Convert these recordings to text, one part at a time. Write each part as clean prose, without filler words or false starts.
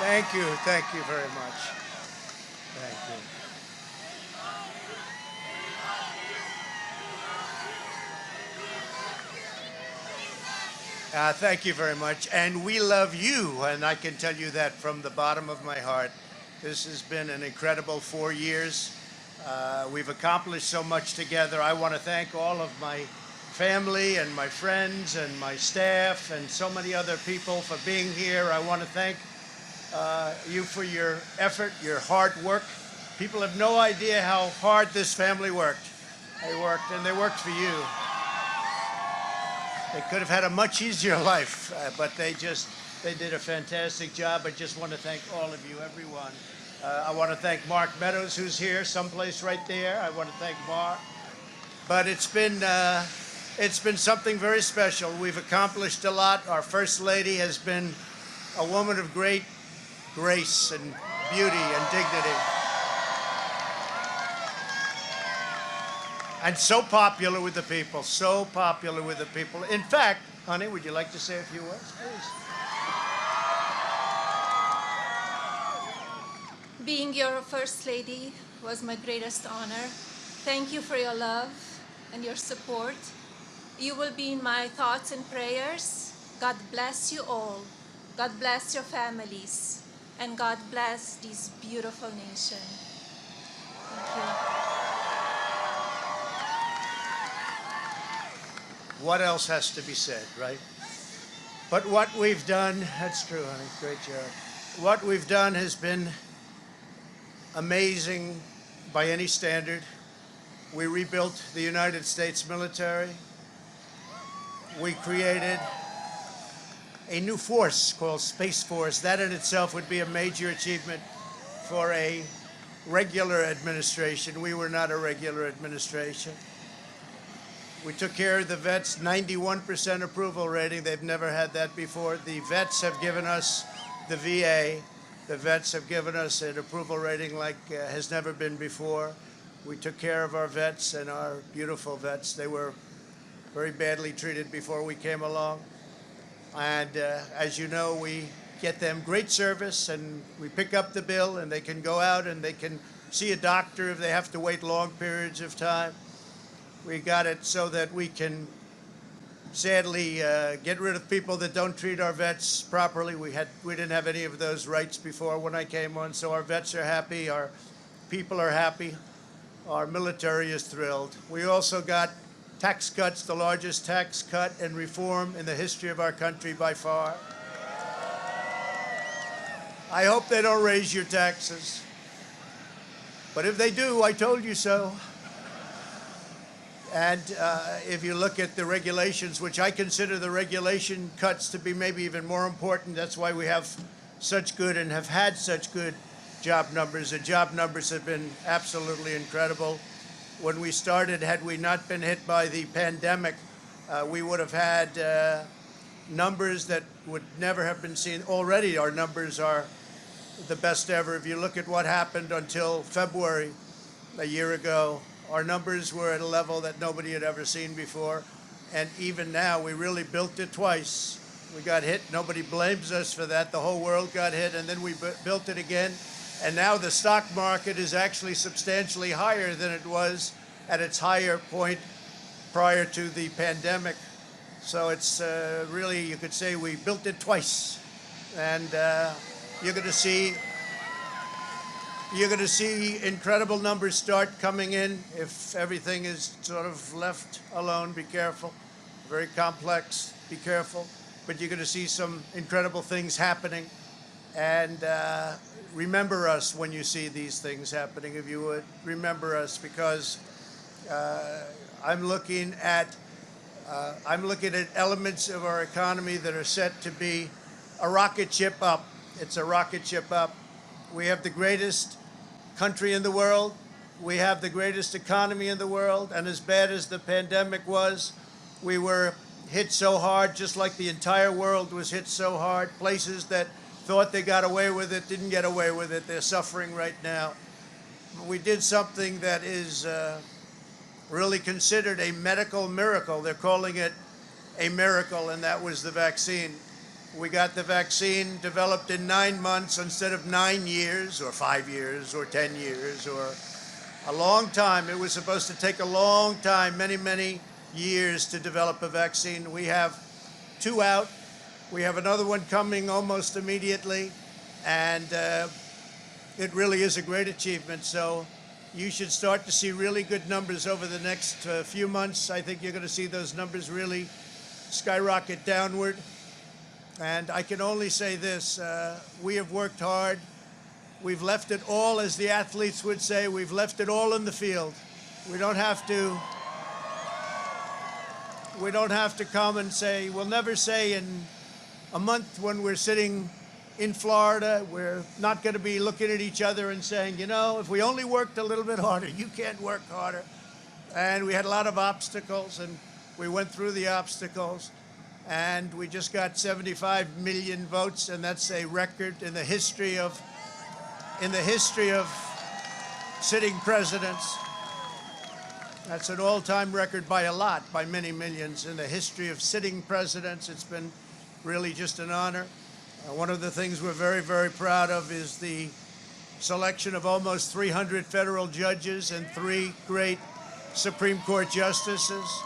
Thank you. Thank you very much. Thank you. Thank you very much. And we love you, and I can tell you that from the bottom of my heart. This has been an incredible 4 years. We've accomplished so much together. I want to thank all of my family and my friends and my staff and so many other people for being here. I want to thank you for your effort, your hard work. People have no idea how hard this family worked. They worked, and they worked for you. They could have had a much easier life, but they did a fantastic job. I just want to thank all of you, everyone. I want to thank Mark Meadows, who's here, someplace right there. I want to thank Mark. But it's been something very special. We've accomplished a lot. Our First Lady has been a woman of great grace and beauty and dignity. And so popular with the people, so popular with the people. In fact, honey, would you like to say a few words, please? Being your First Lady was my greatest honor. Thank you for your love and your support. You will be in my thoughts and prayers. God bless you all. God bless your families. And God bless this beautiful nation. Thank you. What else has to be said, right? But what we've done, that's true, honey, great job. What we've done has been amazing by any standard. We rebuilt the United States military. We created a new force called Space Force. That in itself would be a major achievement for a regular administration. We were not a regular administration. We took care of the vets, 91% approval rating. They've never had that before. The vets have given us, the VA, the vets have given us an approval rating like has never been before. We took care of our vets and our beautiful vets. They were very badly treated before we came along. And as you know, we get them great service, and we pick up the bill, and they can go out and they can see a doctor if they have to wait long periods of time. We got it so that we can sadly get rid of people that don't treat our vets properly. We didn't have any of those rights before when I came on, so our vets are happy, our people are happy, our military is thrilled. We also got tax cuts, the largest tax cut and reform in the history of our country by far. I hope they don't raise your taxes, but if they do, I told you so. And if you look at the regulations, which I consider the regulation cuts to be maybe even more important, that's why we have such good and have had such good job numbers. The job numbers have been absolutely incredible. When we started, had we not been hit by the pandemic, we would have had numbers that would never have been seen. Already our numbers are the best ever. If you look at what happened until February a year ago, our numbers were at a level that nobody had ever seen before. And even now, we really built it twice. We got hit. Nobody blames us for that. The whole world got hit, and then we built it again. And now the stock market is actually substantially higher than it was at its higher point prior to the pandemic. So it's really, you could say we built it twice. And you're going to see incredible numbers start coming in if everything is sort of left alone. Be careful. Very complex. Be careful. But you're going to see some incredible things happening. And remember us when you see these things happening, if you would. Remember us, because I'm looking at elements of our economy that are set to be a rocket ship up. It's a rocket ship up. We have the greatest country in the world. We have the greatest economy in the world. And as bad as the pandemic was, we were hit so hard, just like the entire world was hit so hard. Places that thought they got away with it didn't get away with it. They're suffering right now. We did something that is really considered a medical miracle. They're calling it a miracle, and that was the vaccine. We got the vaccine developed in 9 months instead of 9 years or 5 years or 10 years or a long time. It was supposed to take a long time, many, many years to develop a vaccine. We have 2 out. We have another one coming almost immediately. And it really is a great achievement. So you should start to see really good numbers over the next few months. I think you're going to see those numbers really skyrocket downward. And I can only say this, we have worked hard. We've left it all, as the athletes would say, we've left it all in the field. We don't have to come and say, we'll never say in a month when we're sitting in Florida, we're not going to be looking at each other and saying, you know, if we only worked a little bit harder, you can't work harder. And we had a lot of obstacles, and we went through the obstacles, and we just got 75 million votes, and that's a record in the history of sitting presidents. That's an all-time record by a lot, by many millions. In the history of sitting presidents, it's been really just an honor. One of the things we're very, very proud of is the selection of almost 300 federal judges and 3 great Supreme Court justices.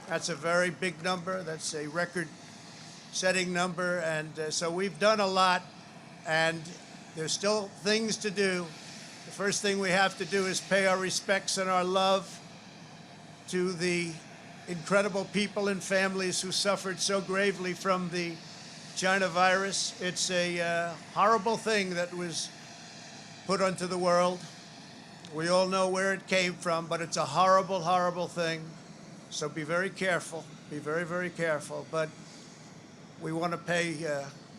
That's a very big number. That's a record-setting number. And so we've done a lot, and there's still things to do. The first thing we have to do is pay our respects and our love to the incredible people and families who suffered so gravely from the China virus. It's a horrible thing that was put onto the world. We all know where it came from, but it's a horrible, horrible thing. So be very careful. Be very, very careful. But we want to pay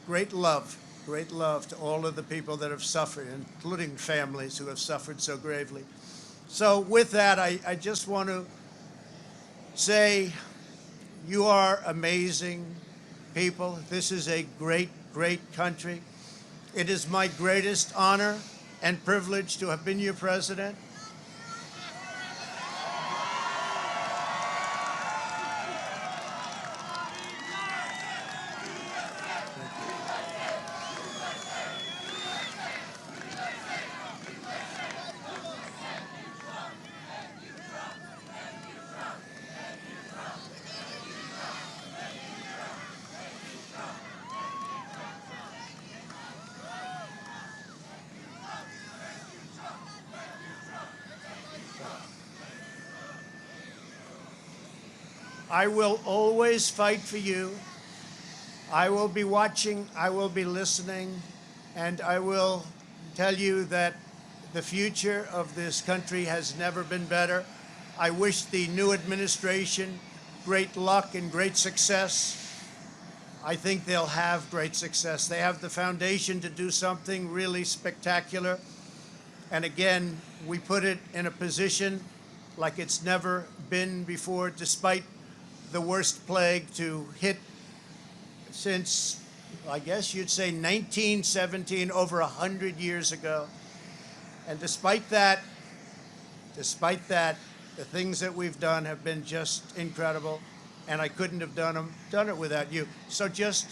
great love to all of the people that have suffered, including families who have suffered so gravely. So with that, I just want to say you are amazing people. This is a great, great country. It is my greatest honor and privilege to have been your president. I will always fight for you. I will be watching, I will be listening, and I will tell you that the future of this country has never been better. I wish the new administration great luck and great success. I think they'll have great success. They have the foundation to do something really spectacular. And again, we put it in a position like it's never been before, despite the worst plague to hit since, I guess you'd say 1917, over 100 years ago. And despite that, the things that we've done have been just incredible, and I couldn't have done it without you. So just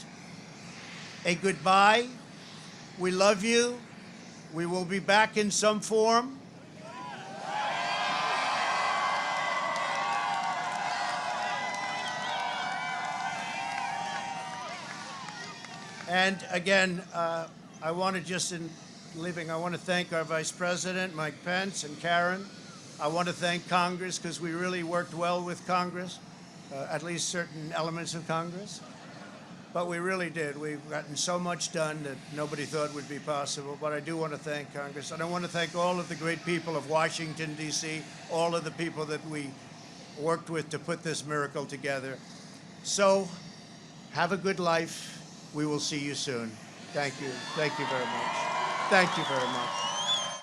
a goodbye. We love you. We will be back in some form. And again, I want to just, in leaving, I want to thank our Vice President, Mike Pence, and Karen. I want to thank Congress, because we really worked well with Congress, at least certain elements of Congress. But we really did. We've gotten so much done that nobody thought would be possible. But I do want to thank Congress. And I want to thank all of the great people of Washington, D.C., all of the people that we worked with to put this miracle together. So have a good life. We will see you soon. Thank you. Thank you very much. Thank you very much.